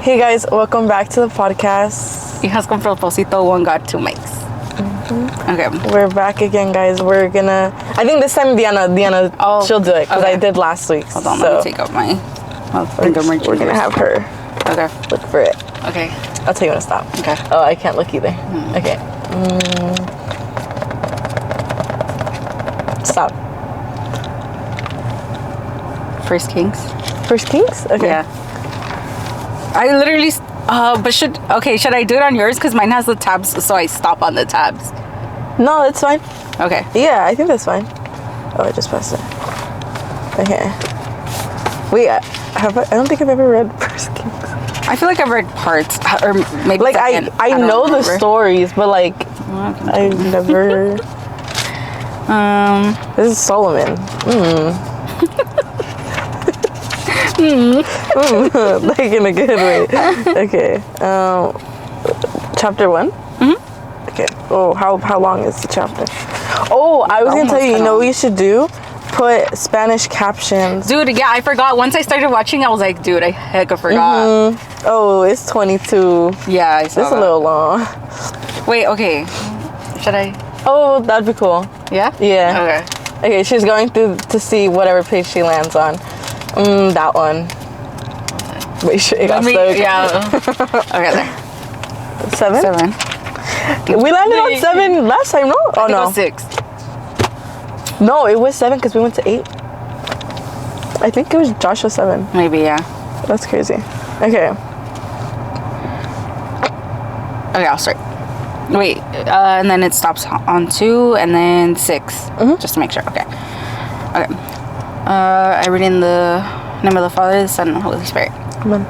Hey guys, welcome back to the podcast. Hijas con Propósito, 1God2Mics. Okay. We're back again, guys. We're gonna... I think this time Diana, she'll do it because I did last week. Hold on, let me take out my... We're gonna have her look for it. Okay. I'll tell you when to stop. Okay. Oh, I can't look either. Okay. Stop. First Kings. First Kings? Okay. Yeah. I literally... but should I do it on yours? Because mine has the tabs, so I stop on the tabs. No, it's fine. Okay. Yeah, I think that's fine. Oh, I just pressed it. Okay. Wait, I don't think I've ever read First Kings. I feel like I've read parts, or maybe like I know the stories, but like I've never. This is Solomon. Like in a good way. Okay. Chapter 1. Okay. Oh, how long is the chapter? Oh, I was gonna tell you. You know what you should do? Put Spanish captions. Dude, yeah, I forgot. Once I started watching, I was like, dude, I hecka forgot. Oh, it's 22. Yeah, I saw It's a little long. Wait, okay. Should I? Oh, that'd be cool. Yeah? Yeah. Okay, she's going through to see whatever page she lands on. That one. Wait, it got stuck. Yeah. Okay, there. 7? 7. We landed on 7 last time, no? Oh, no. It was 6. No, it was 7 because we went to 8. I think it was Joshua 7. Maybe, yeah. That's crazy. Okay. Okay, I'll start. Wait, and then it stops on 2 and then 6. Just to make sure. Okay. Okay. I read in the name of the Father, the Son, and the Holy Spirit. Amen.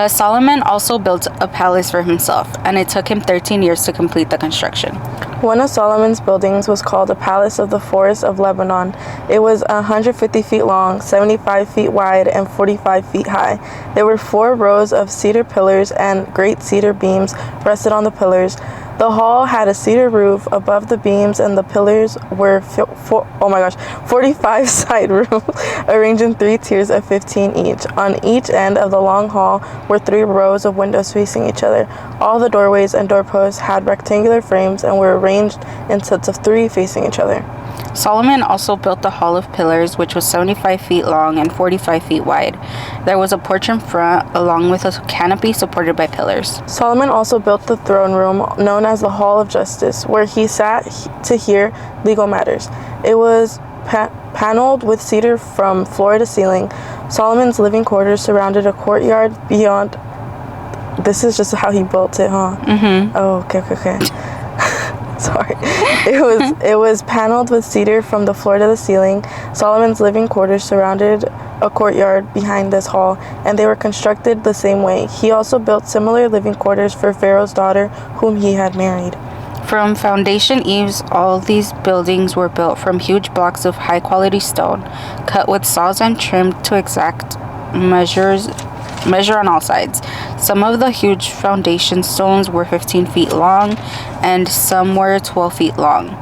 Solomon also built a palace for himself, and it took him 13 years to complete the construction. One of Solomon's buildings was called the Palace of the Forest of Lebanon. It was 150 feet long, 75 feet wide, and 45 feet high. There were 4 rows of cedar pillars, and great cedar beams rested on the pillars. The hall had a cedar roof above the beams, and the pillars were 45 side rooms, arranged in 3 tiers of 15 each. On each end of the long hall were 3 rows of windows facing each other. All the doorways and doorposts had rectangular frames and were arranged in sets of 3 facing each other. Solomon also built the Hall of Pillars, which was 75 feet long and 45 feet wide. There was a porch in front, along with a canopy supported by pillars. Solomon also built the throne room, known as the Hall of Justice, where he sat to hear legal matters. It was paneled with cedar from floor to ceiling. Solomon's living quarters surrounded a courtyard beyond. This is just how he built it, huh? Oh, okay. Sorry. It was paneled with cedar from the floor to the ceiling. Solomon's living quarters surrounded a courtyard behind this hall, and they were constructed the same way. He also built similar living quarters for Pharaoh's daughter, whom he had married. From foundation eaves, all these buildings were built from huge blocks of high-quality stone, cut with saws and trimmed to exact measure on all sides. Some of the huge foundation stones were 15 feet long, and some were 12 feet long.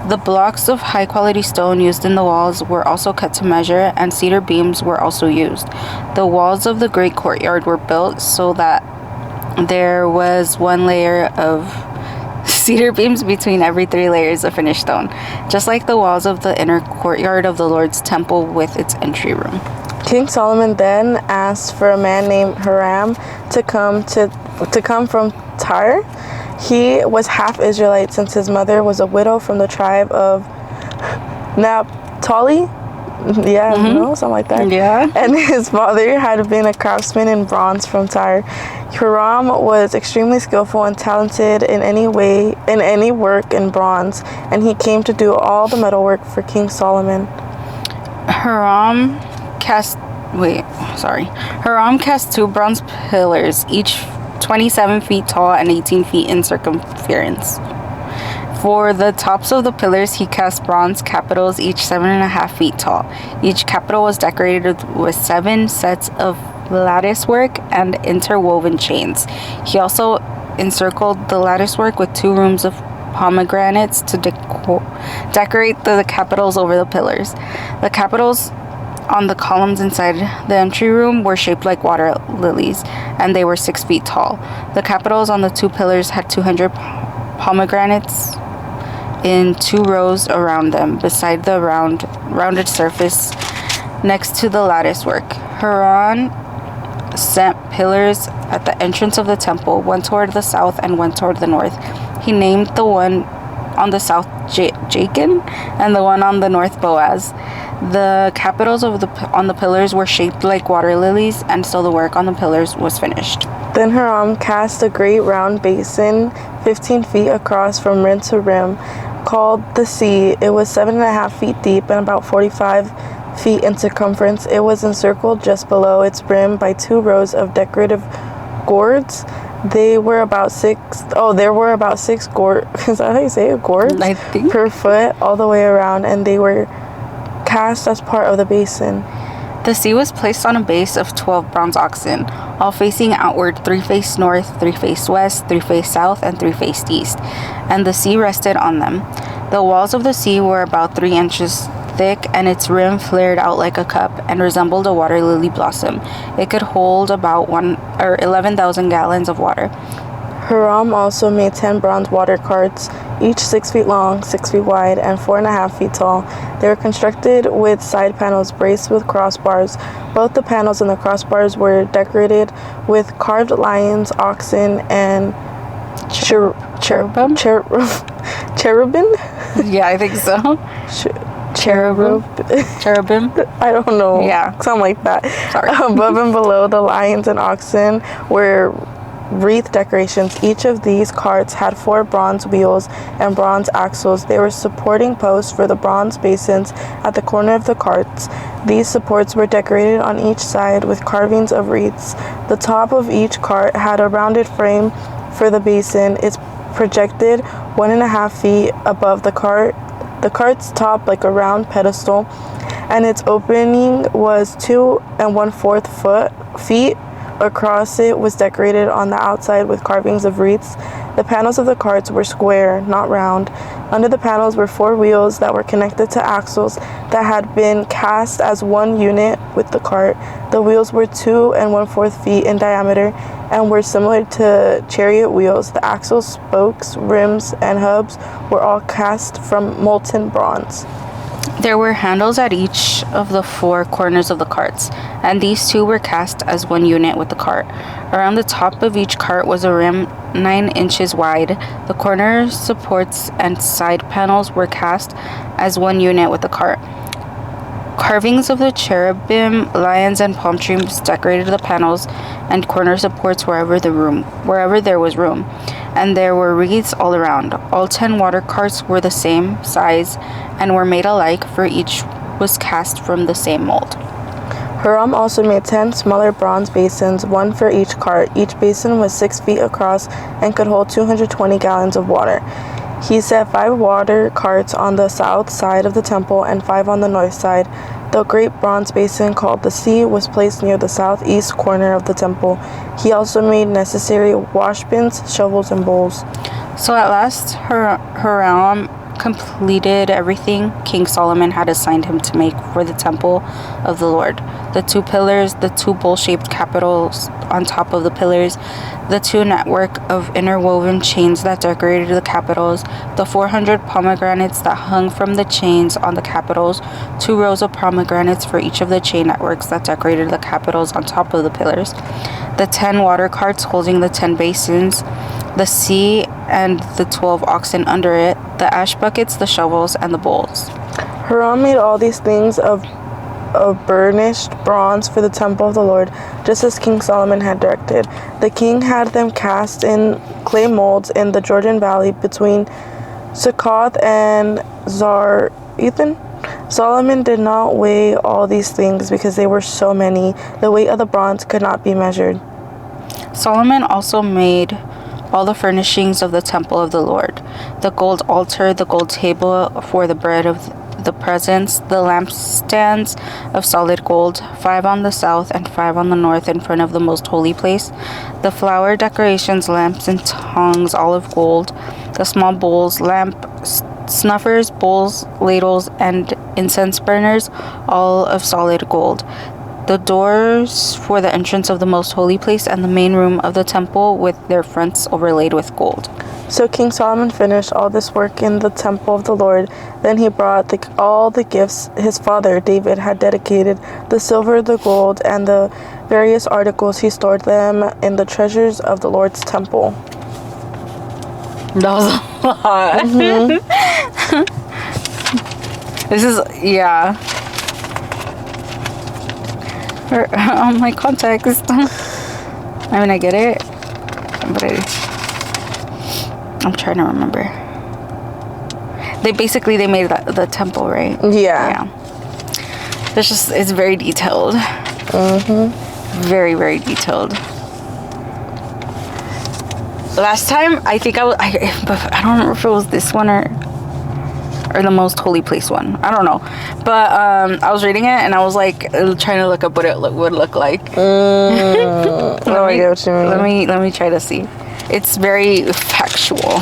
The blocks of high-quality stone used in the walls were also cut to measure, and cedar beams were also used. The walls of the great courtyard were built so that there was 1 layer of cedar beams between every 3 layers of finished stone, just like the walls of the inner courtyard of the Lord's temple with its entry room. King Solomon then asked for a man named Hiram to come from Tyre. He was half Israelite since his mother was a widow from the tribe of Naphtali. Yeah, something like that. Yeah. And his father had been a craftsman in bronze from Tyre. Hiram was extremely skillful and talented in any work in bronze, and he came to do all the metalwork for King Solomon. Hiram cast 2 bronze pillars, each 27 feet tall and 18 feet in circumference. For the tops of the pillars, he cast bronze capitals, each 7.5 feet tall. Each capital was decorated with 7 sets of lattice work and interwoven chains. He also encircled the lattice work with 2 rooms of pomegranates to decorate the capitals over the pillars. The capitals on the columns inside the entry room were shaped like water lilies, and they were 6 feet tall. The capitals on the 2 pillars had 200 pomegranates in 2 rows around them, beside the rounded surface next to the lattice work. Huram set pillars at the entrance of the temple, one toward the south and one toward the north. He named the one on the south Jachin and the one on the north Boaz. The capitals on the pillars were shaped like water lilies, and so the work on the pillars was finished. Then Huram cast a great round basin 15 feet across from rim to rim, called the sea. It was 7.5 feet deep and about 45 feet in circumference. It was encircled just below its brim by 2 rows of decorative gourds. There were about 6 gourds, is that how you say it? Gourds? I think. Per foot all the way around, and they were cast as part of the basin. The sea was placed on a base of 12 bronze oxen, all facing outward, 3 faced north, 3 faced west, 3 faced south, and 3 faced east, and the sea rested on them. The walls of the sea were about 3 inches thick, and its rim flared out like a cup and resembled a water lily blossom. It could hold about 11,000 gallons of water. Huram also made 10 bronze water carts, each 6 feet long, 6 feet wide, and 4.5 feet tall. They were constructed with side panels braced with crossbars. Both the panels and the crossbars were decorated with carved lions, oxen, and cherubim? Yeah, I think so. Cherubim? I don't know. Yeah. Something like that. Sorry. Above and below the lions and oxen were wreath decorations. Each of these carts had 4 bronze wheels and bronze axles. They were supporting posts for the bronze basins at the corner of the carts. These supports were decorated on each side with carvings of wreaths. The top of each cart had a rounded frame for the basin. It's projected 1.5 feet above the cart. The cart's top like a round pedestal, and its opening was 2 1/4 feet across. It was decorated on the outside with carvings of wreaths. The panels of the carts were square, not round. Under the panels were 4 wheels that were connected to axles that had been cast as one unit with the cart. The wheels were 2 1/4 feet in diameter and were similar to chariot wheels. The axles, spokes, rims, and hubs were all cast from molten bronze. There were handles at each of the 4 corners of the carts, and these 2 were cast as one unit with the cart. Around the top of each cart was a rim 9 inches wide. The corner supports and side panels were cast as one unit with the cart. Carvings of the cherubim, lions, and palm trees decorated the panels and corner supports wherever there was room, and there were wreaths all around. All 10 water carts were the same size and were made alike, for each was cast from the same mold. Huram also made 10 smaller bronze basins, one for each cart. Each basin was 6 feet across and could hold 220 gallons of water. He set 5 water carts on the south side of the temple and 5 on the north side. The great bronze basin called the sea was placed near the southeast corner of the temple. He also made necessary washbins, shovels, and bowls. So at last, Huram completed everything King Solomon had assigned him to make for the temple of the Lord. The 2 pillars, the 2 bowl-shaped capitals on top of the pillars, the 2 network of interwoven chains that decorated the capitals, the 400 pomegranates that hung from the chains on the capitals, 2 rows of pomegranates for each of the chain networks that decorated the capitals on top of the pillars, the 10 water carts holding the 10 basins, the sea and the 12 oxen under it, the ash buckets, the shovels, and the bowls. Huram made all these things of burnished bronze for the temple of the Lord, just as King Solomon had directed. The king had them cast in clay molds in the Jordan Valley between Succoth and Zarethan. Solomon did not weigh all these things because they were so many. The weight of the bronze could not be measured. Solomon also made all the furnishings of the temple of the Lord: the gold altar, the gold table for the bread of the presence, the lampstands of solid gold, 5 on the south and 5 on the north in front of the most holy place, the flower decorations, lamps and tongs, all of gold, the small bowls, lamp snuffers, bowls, ladles, and incense burners, all of solid gold. The doors for the entrance of the most holy place and the main room of the temple with their fronts overlaid with gold. So King Solomon finished all this work in the temple of the Lord. Then he brought all the gifts his father David had dedicated, the silver, the gold, and the various articles. He stored them in the treasures of the Lord's temple. That was a lot. This is, yeah. On my context. I mean, I get it, but I'm trying to remember. They made the temple, right? Yeah. It's very detailed. Very, very detailed. Last time, I think I don't remember if it was this one or the most holy place one. I don't know. But I was reading it and I was like trying to look up what it would look like. I get what you mean. Let me try to see. It's very factual.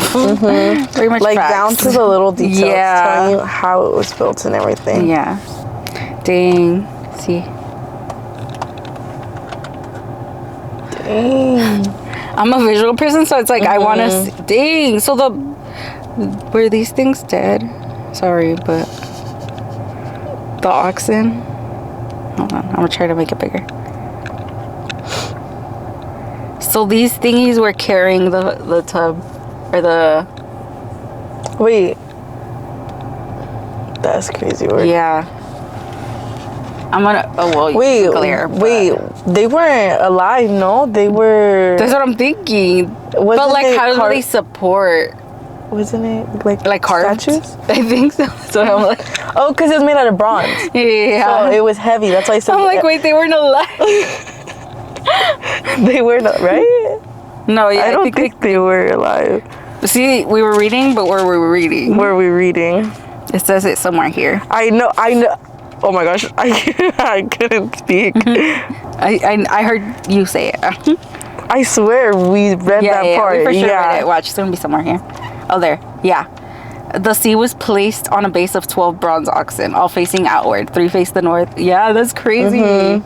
Very much like facts. down to the little details, yeah. telling you how it was built and everything. Yeah. Dang. See. Dang. I'm a visual person, so it's like I want to see. Dang. So were these things dead? Sorry, but the oxen. Hold on. I'm gonna try to make it bigger. So these thingies were carrying the tub or the. Wait. That's crazy work. Yeah. I'm gonna. Oh well. Wait. Glare, wait. They weren't alive. No, they were. That's what I'm thinking. But like, how do they support? Wasn't it like carved statues? I think so. So I'm like, oh, because it was made out of bronze. Yeah. So it was heavy. That's why I said. I'm like, wait, they weren't alive. They were not, right? No, yeah, I don't think they were alive. See, we were reading, but where were we reading? Where are we reading? It says it somewhere here. I know. Oh my gosh, I couldn't speak. I heard you say it. I swear we read that part. We for sure read it. Watch, it's gonna be somewhere here. Oh, there. Yeah. The sea was placed on a base of 12 bronze oxen, all facing outward. 3 faced the north. Yeah, that's crazy.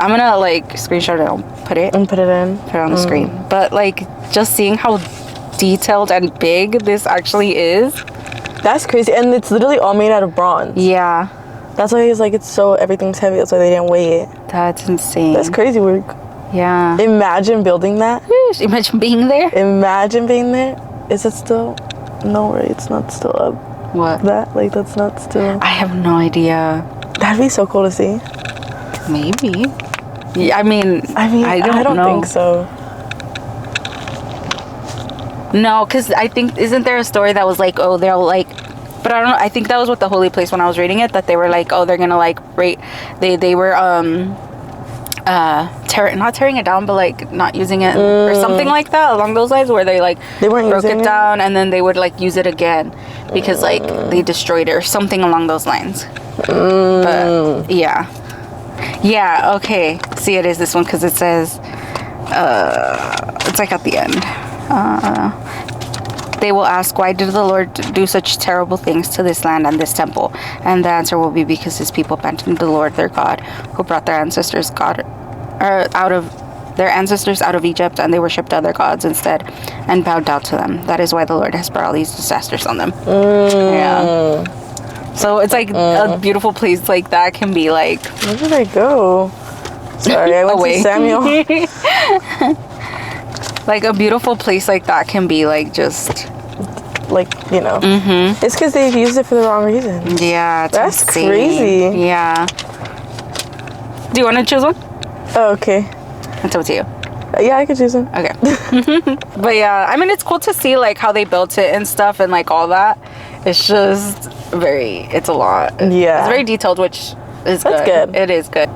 I'm gonna like screenshot it and put it in. Put it on the screen. But like, just seeing how detailed and big this actually is. That's crazy, and it's literally all made out of bronze. Yeah. That's why he's like, everything's heavy. That's why they didn't weigh it. That's insane. That's crazy work. Yeah. Imagine building that. Imagine being there. Imagine being there. Is it still? No, right? It's not still up. What? That's not still. I have no idea. That'd be so cool to see. Maybe. Yeah, I mean, I don't know. think so. No, because I think, isn't there a story that was like, oh, they'll like, but I don't know, I think that was with the holy place when I was reading it, that they were like, oh, they're gonna like break, they were not tearing it down, but like not using it or something like that along those lines, where they like broke it down and then they would like use it again because like they destroyed it or something along those lines. But yeah, okay, see, it is this one because it says it's like at the end. They will ask, why did the Lord do such terrible things to this land and this temple? And the answer will be, because his people abandoned the Lord their God, who brought their ancestors out of Egypt, and they worshipped other gods instead and bowed down to them. That is why the Lord has brought all these disasters on them. Yeah. So it's like a beautiful place like that can be like, where did I go? Sorry, I went to Samuel. Like a beautiful place like that can be like just like, you know, it's because they've used it for the wrong reason. Yeah, that's insane. crazy. Yeah. Do you want to choose one? Oh, okay. It's up to you. Yeah, I could choose one. Okay. But yeah, I mean, it's cool to see like how they built it and stuff and like all that. It's just it's a lot. Yeah. It's very detailed, which is That's good. It is good.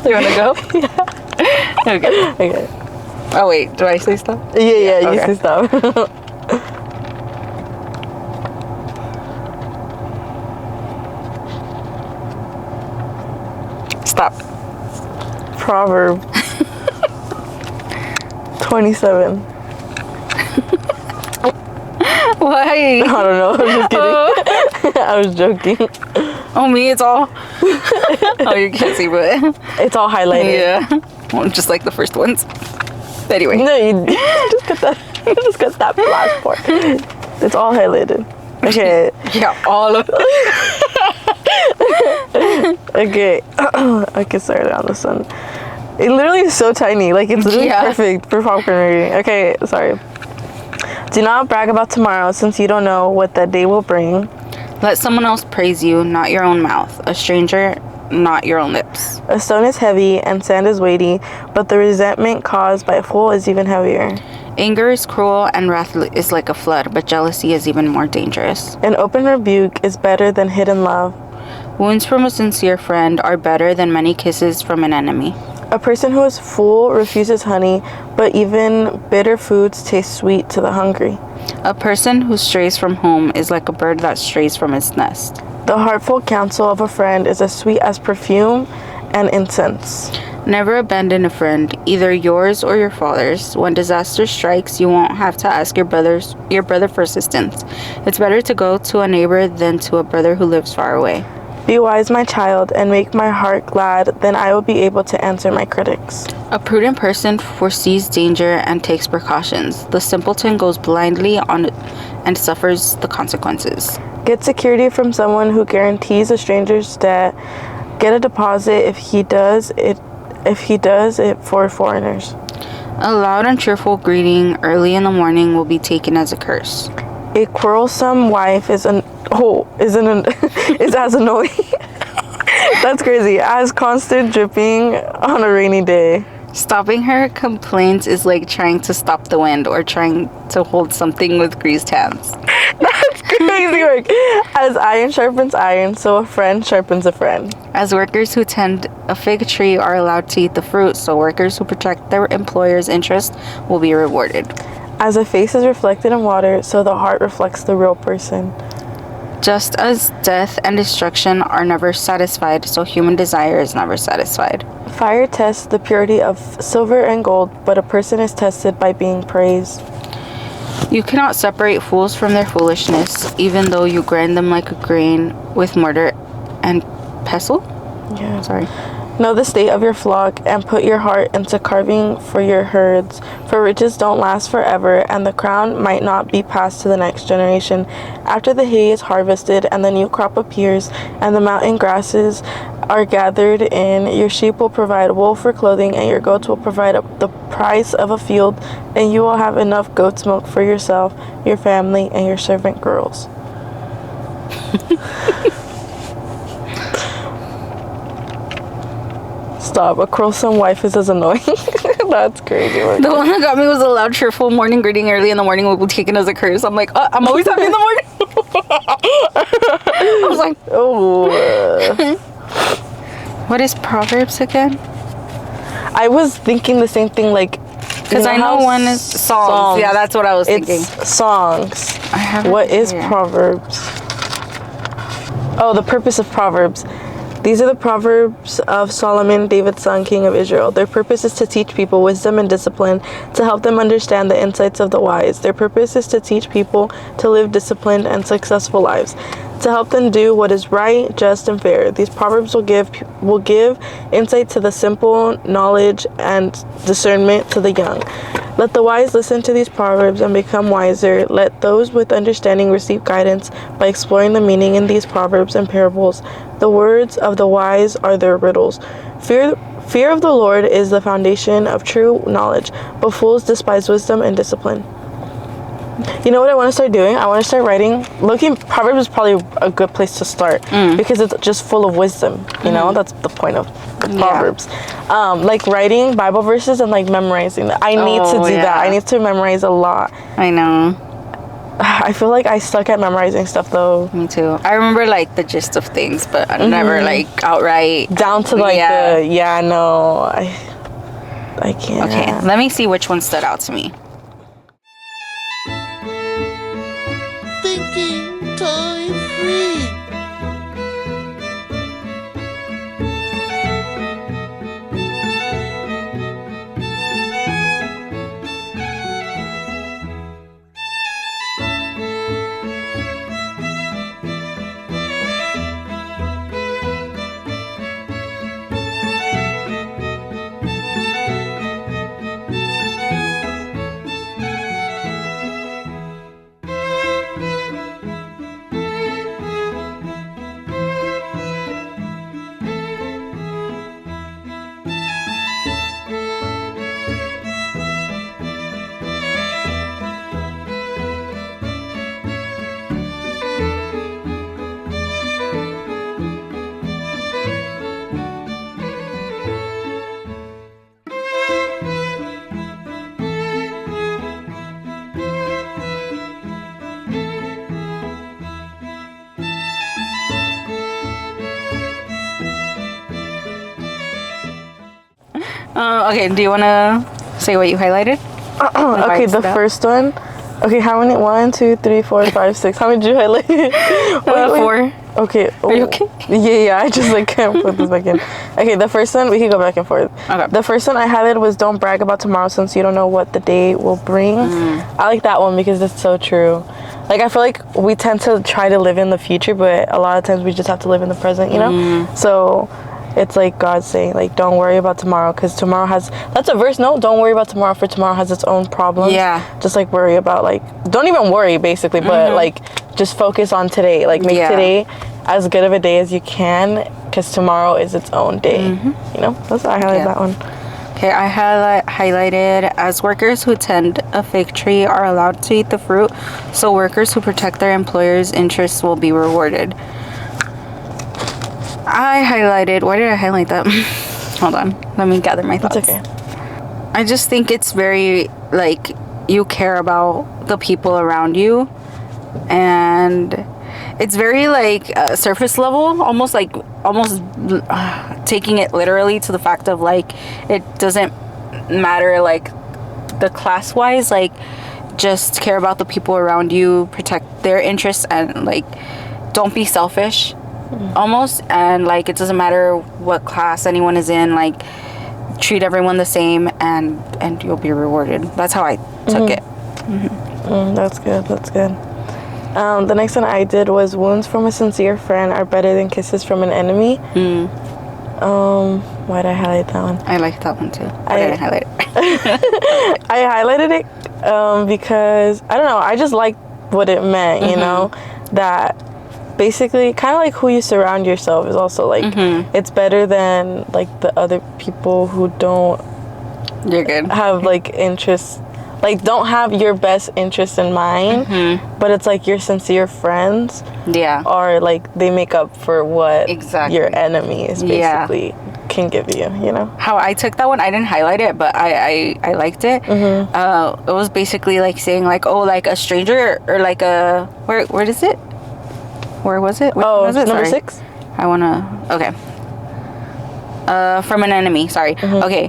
You want to go? Yeah. Okay. Oh wait, do I say stop? Yeah, you say stop. Stop. Proverbs 27. What Why? I don't know. I'm just kidding. I was joking. Oh, me, it's all. Oh, you can't see, but It's all highlighted. yeah. Well, just like the first ones. Anyway. No, you just got that. You just got that last part. It's all highlighted. Okay. Yeah, all of it. Okay. Okay, sorry on this one. It literally is so tiny. Like, it's literally perfect for popcorn reading. Okay, sorry. Do not brag about tomorrow, since you don't know what that day will bring. Let someone else praise you, not your own mouth. A stranger, not your own lips. A stone is heavy and sand is weighty, but the resentment caused by a fool is even heavier. Anger is cruel and wrath is like a flood, but jealousy is even more dangerous. An open rebuke is better than hidden love. Wounds from a sincere friend are better than many kisses from an enemy. A person who is full refuses honey, but even bitter foods taste sweet to the hungry. A person who strays from home is like a bird that strays from its nest. The heartful counsel of a friend is as sweet as perfume and incense. Never abandon a friend, either yours or your father's. When disaster strikes, you won't have to ask your brother for assistance. It's better to go to a neighbor than to a brother who lives far away. Be wise, my child, and make my heart glad, then I will be able to answer my critics. A prudent person foresees danger and takes precautions. The simpleton goes blindly on and suffers the consequences. Get security from someone who guarantees a stranger's debt. Get a deposit if he does it for foreigners. A loud and cheerful greeting early in the morning will be taken as a curse. A quarrelsome wife is as annoying. That's crazy. As constant dripping on a rainy day. Stopping her complaints is like trying to stop the wind or trying to hold something with greased hands. That's crazy work. As iron sharpens iron, so a friend sharpens a friend. As workers who tend a fig tree are allowed to eat the fruit, so workers who protect their employer's interest will be rewarded. As a face is reflected in water, so the heart reflects the real person. Just as death and destruction are never satisfied, so human desire is never satisfied. Fire tests the purity of silver and gold, but a person is tested by being praised. You cannot separate fools from their foolishness, even though you grind them like a grain with mortar and pestle? Yeah. Sorry. Know the state of your flock, and put your heart into carving for your herds. For riches don't last forever, and the crown might not be passed to the next generation. After the hay is harvested, and the new crop appears, and the mountain grasses are gathered in, your sheep will provide wool for clothing, and your goats will provide the price of a field, and you will have enough goat's milk for yourself, your family, and your servant girls. Stop. A quarrelsome wife is as annoying. That's crazy. The one that got me was a loud, cheerful morning greeting early in the morning will be taken as a curse. I'm like, I'm always happy in the morning. I was like, oh. What is Proverbs again? I was thinking the same thing, like, because I know one is songs. Yeah, that's what I was thinking. It's songs. What is Proverbs? Oh, the purpose of Proverbs. These are the Proverbs of Solomon, David's son, king of Israel. Their purpose is to teach people wisdom and discipline, to help them understand the insights of the wise. Their purpose is to teach people to live disciplined and successful lives, to help them do what is right, just, and fair. These Proverbs will give insight to the simple, knowledge and discernment to the young. Let the wise listen to these Proverbs and become wiser. Let those with understanding receive guidance by exploring the meaning in these Proverbs and parables. The words of the wise are their riddles. Fear of the Lord is the foundation of true knowledge, but fools despise wisdom and discipline. You know what I want to start doing? I want to start writing. Looking, Proverbs is probably a good place to start because it's just full of wisdom. You know, that's the point of Proverbs. Like writing Bible verses and like memorizing them. I need to do that. I need to memorize a lot. I know. I feel like I suck at memorizing stuff though. Me too. I remember like the gist of things, but I never like outright down to like no. I can't. Okay, let me see which one stood out to me. Thinking time free. Okay, do you want to say what you highlighted? Okay, the first one. Okay, how many? 1, 2, 3, 4, 5, 6. How many did you highlight? Wait. 4. Okay. Are you okay? Yeah. I just can't put this back in. Okay, the first one, we can go back and forth. Okay. The first one I highlighted was don't brag about tomorrow since you don't know what the day will bring. I like that one because it's so true. Like, I feel like we tend to try to live in the future, but a lot of times we just have to live in the present, you know? So it's like God saying, like, don't worry about tomorrow because tomorrow has, that's a verse, no? Don't worry about tomorrow for tomorrow has its own problems. Yeah. Just like worry about, like, don't even worry basically, but like just focus on today. Like, make today as good of a day as you can because tomorrow is its own day. You know? That's why I highlighted that one. Okay, I highlighted as workers who tend a fig tree are allowed to eat the fruit, so workers who protect their employer's interests will be rewarded. I highlighted, why did I highlight that? Hold on, let me gather my thoughts. It's okay. I just think it's very, like, you care about the people around you, and it's very, like, surface level, almost taking it literally to the fact of, like, it doesn't matter, like, the class-wise, like, just care about the people around you, protect their interests, and, like, don't be selfish, almost, and, like, it doesn't matter what class anyone is in, like, treat everyone the same, and you'll be rewarded. That's how I took it. That's good. The next one I did was wounds from a sincere friend are better than kisses from an enemy. Why did I highlight that one? I like that one too. Why did I highlight it? I highlighted it because, I don't know, I just liked what it meant, you know? That basically, kind of like who you surround yourself is also, like, it's better than, like, the other people who don't You're good. have, like, interests, like, don't have your best interest in mind, but it's, like, your sincere friends are, like, they make up for what your enemies basically can give you, you know? How I took that one, I didn't highlight it, but I liked it. It was basically, like, saying, like, oh, like, a stranger, or, like, a, where is it? Where was it? Which one was it? Number Sorry. 6? I want to, okay. From an enemy, sorry. Okay.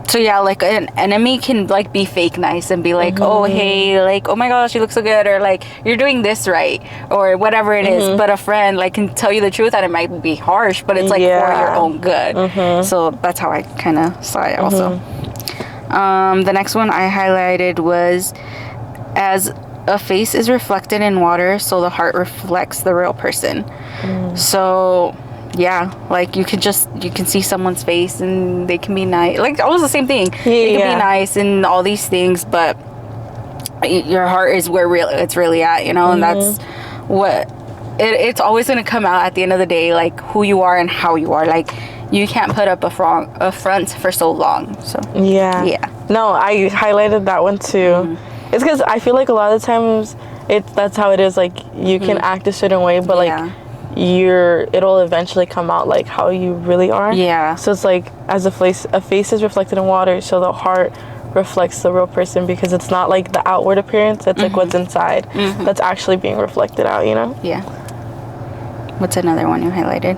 So yeah, like, an enemy can, like, be fake nice and be like, oh, hey, like, oh my gosh, you look so good, or like, you're doing this right, or whatever it is. But a friend, like, can tell you the truth, and it might be harsh, but it's, like, for your own good. So that's how I kind of saw it also. The next one I highlighted was, as a face is reflected in water, so the heart reflects the real person. So yeah, like, you can see someone's face and they can be nice, like, almost the same thing. They can be nice and all these things, but your heart is where it's really at, you know. And that's what it's always going to come out at the end of the day, like, who you are and how you are. Like, you can't put up a front for so long. So no, I highlighted that one too. It's because I feel like a lot of times that's how it is, like, you can act a certain way, but like it'll eventually come out, like, how you really are. So it's like, as a face is reflected in water, so the heart reflects the real person, because it's not like the outward appearance, it's like what's inside that's actually being reflected out, you know. What's another one you highlighted?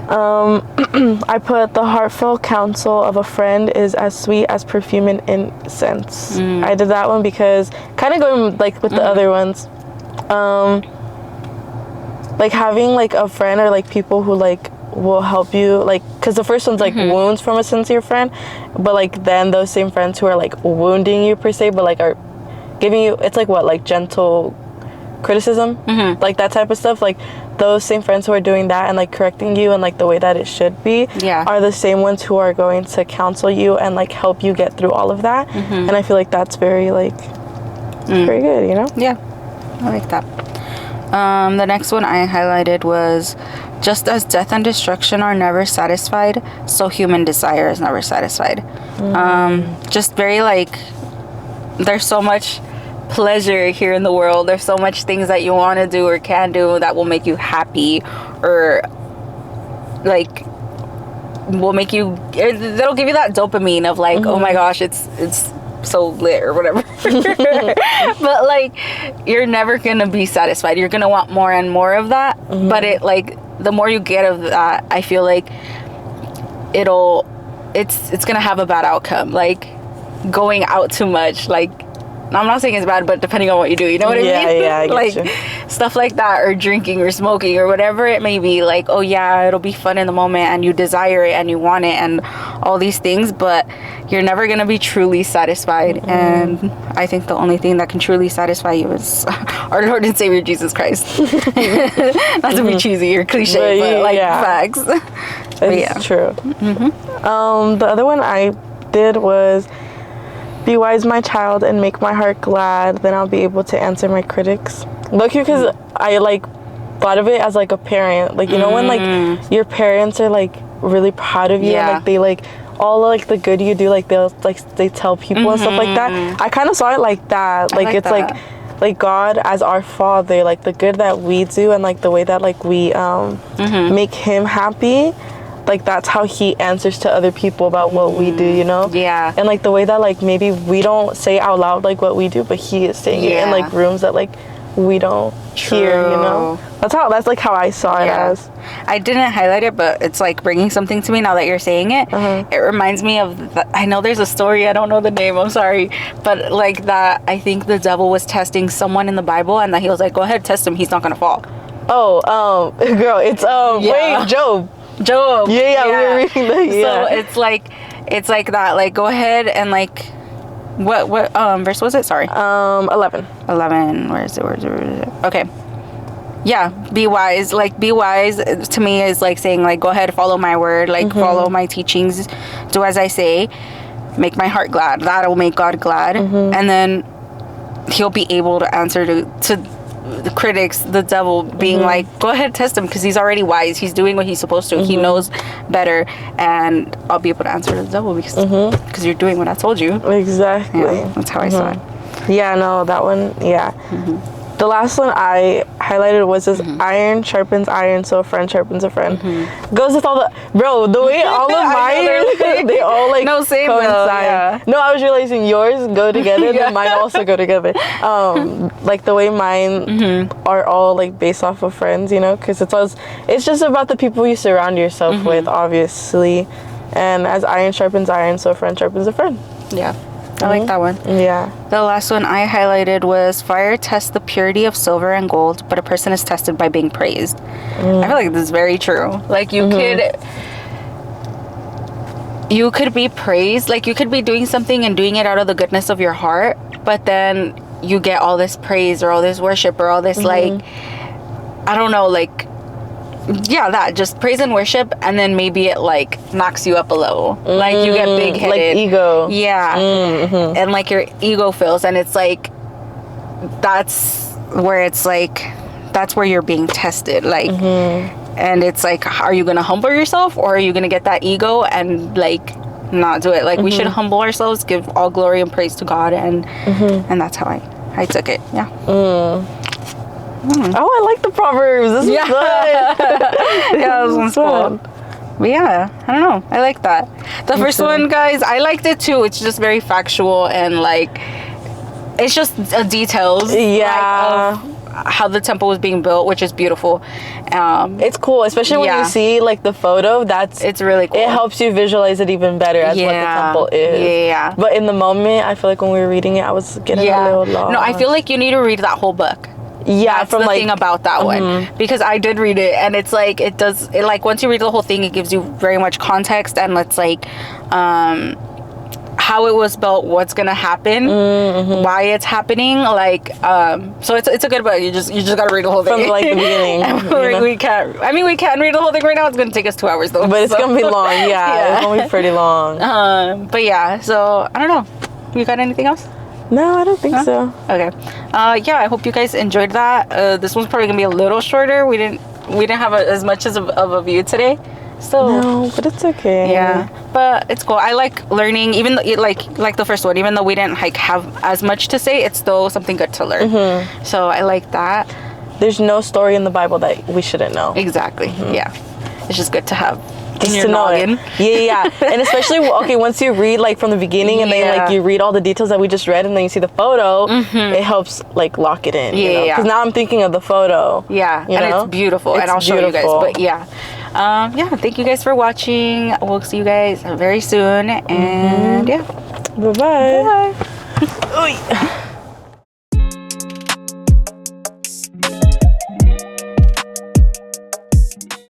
I put the heartfelt counsel of a friend is as sweet as perfume and incense. I did that one because, kind of going, like, with the other ones, like, having, like, a friend or, like, people who, like, will help you, like, because the first one's, like, wounds from a sincere friend, but, like, then those same friends who are, like, wounding you per se, but, like, are giving you, it's like, what, like, gentle criticism, like, that type of stuff, like, those same friends who are doing that and, like, correcting you and, like, the way that it should be are the same ones who are going to counsel you and, like, help you get through all of that. And I feel like that's very, like, very good, you know. I like that. The next one I highlighted was, just as death and destruction are never satisfied, so human desire is never satisfied. Just very, like, there's so much pleasure here in the world. There's so much things that you want to do or can do that will make you happy, or, like, will make you, that'll give you that dopamine of, like, oh my gosh, it's so lit or whatever. But, like, you're never gonna be satisfied. You're gonna want more and more of that. But it, like, the more you get of that, I feel like it'll it's gonna have a bad outcome. Like going out too much, like I'm not saying it's bad, but depending on what you do, you know what I mean? Yeah, I get like you. stuff like that, or drinking or smoking or whatever it may be. Like, oh yeah, it'll be fun in the moment and you desire it and you want it and all these things, but you're never gonna be truly satisfied. And I think the only thing that can truly satisfy you is our Lord and Savior Jesus Christ. Not to be cheesy or cliche, but like facts. It's true. The other one I did was, be wise, my child, and make my heart glad. Then I'll be able to answer my critics. Look, because I like thought of it as like a parent. Like, you know, when like your parents are like really proud of you, and like they like all like the good you do, like they tell people and stuff like that. I kind of saw it like that. Like it's that. like God as our Father, like the good that we do and like the way that like we make Him happy. Like that's how He answers to other people about what we do, you know? Yeah. And like the way that like maybe we don't say out loud like what we do, but He is saying it in like rooms that like we don't hear, you know? That's like how I saw it as. I didn't highlight it, but it's like bringing something to me now that you're saying it. It reminds me of I know there's a story, I don't know the name, I'm sorry, but like that I think the devil was testing someone in the Bible, and that he was like, go ahead, test him, he's not gonna fall. Oh, girl, it's wait, Job. Yeah, we were reading that. So it's like that, like go ahead and like what verse was it? Sorry. 11. Where is it? Okay. Yeah, be wise. Like be wise to me is like saying like go ahead, follow my word, like follow my teachings, do as I say, make my heart glad. That'll make God glad. And then He'll be able to answer to the critics, the devil, being like, go ahead, test him, because he's already wise, he's doing what he's supposed to, he knows better, and I'll be able to answer the devil because you're doing what I told you. Exactly. That's how I saw it. Yeah, no, that one, The last one I highlighted was this: iron sharpens iron, so a friend sharpens a friend. Goes with all the the way all of mine they all like same coincide. No, I was realizing yours go together, then mine also go together. Like the way mine are all like based off of friends, you know, because it's just about the people you surround yourself with, obviously. And as iron sharpens iron, so a friend sharpens a friend. Yeah. I like that one. Yeah. The last one I highlighted was fire tests the purity of silver and gold, but a person is tested by being praised. I feel like this is very true. Like you could be praised, like you could be doing something and doing it out of the goodness of your heart, but then you get all this praise or all this worship or all this like, I don't know, like that just praise and worship, and then maybe it like knocks you up a level, like you get big-headed, like ego, and like your ego fills, and it's like that's where you're being tested, like and it's like, are you gonna humble yourself, or are you gonna get that ego and like not do it? Like we should humble ourselves, give all glory and praise to God, and that's how I took it. Oh, I like the Proverbs. This is good. This one's cool. But yeah, I don't know. I like that. The first one, guys, I liked it too. It's just very factual and like, it's just details. Yeah. Like, of how the temple was being built, which is beautiful. It's cool, especially when you see like the photo. It's really cool. It helps you visualize it even better as what the temple is. Yeah. But in the moment, I feel like when we were reading it, I was getting a little lost. No, I feel like you need to read that whole book. That's from the thing about that one, because I did read it, and it's like it like once you read the whole thing, it gives you very much context, and it's like how it was built, what's gonna happen, why it's happening, like so it's a good book. You just gotta read the whole thing from like the beginning. we can read the whole thing right now. It's gonna take us 2 hours though, but it's gonna be long. It's gonna be pretty long. But yeah, so I don't know, you got anything else? No, I don't think so. Okay. I hope you guys enjoyed that. This one's probably gonna be a little shorter. We didn't have as much of a view today, so no, but it's okay. Yeah, but it's cool. I like learning, even though like the first one, even though we didn't like have as much to say, it's still something good to learn. So I like that. There's no story in the Bible that we shouldn't know. Exactly. Yeah, it's just good to have. Just to know it. Yeah. And especially once you read like from the beginning and then like you read all the details that we just read, and then you see the photo, it helps like lock it in. Because now I'm thinking of the photo. Yeah, and it's beautiful, and I'll show you guys. But Yeah, thank you guys for watching. We'll see you guys very soon. And yeah. Bye-bye. Bye.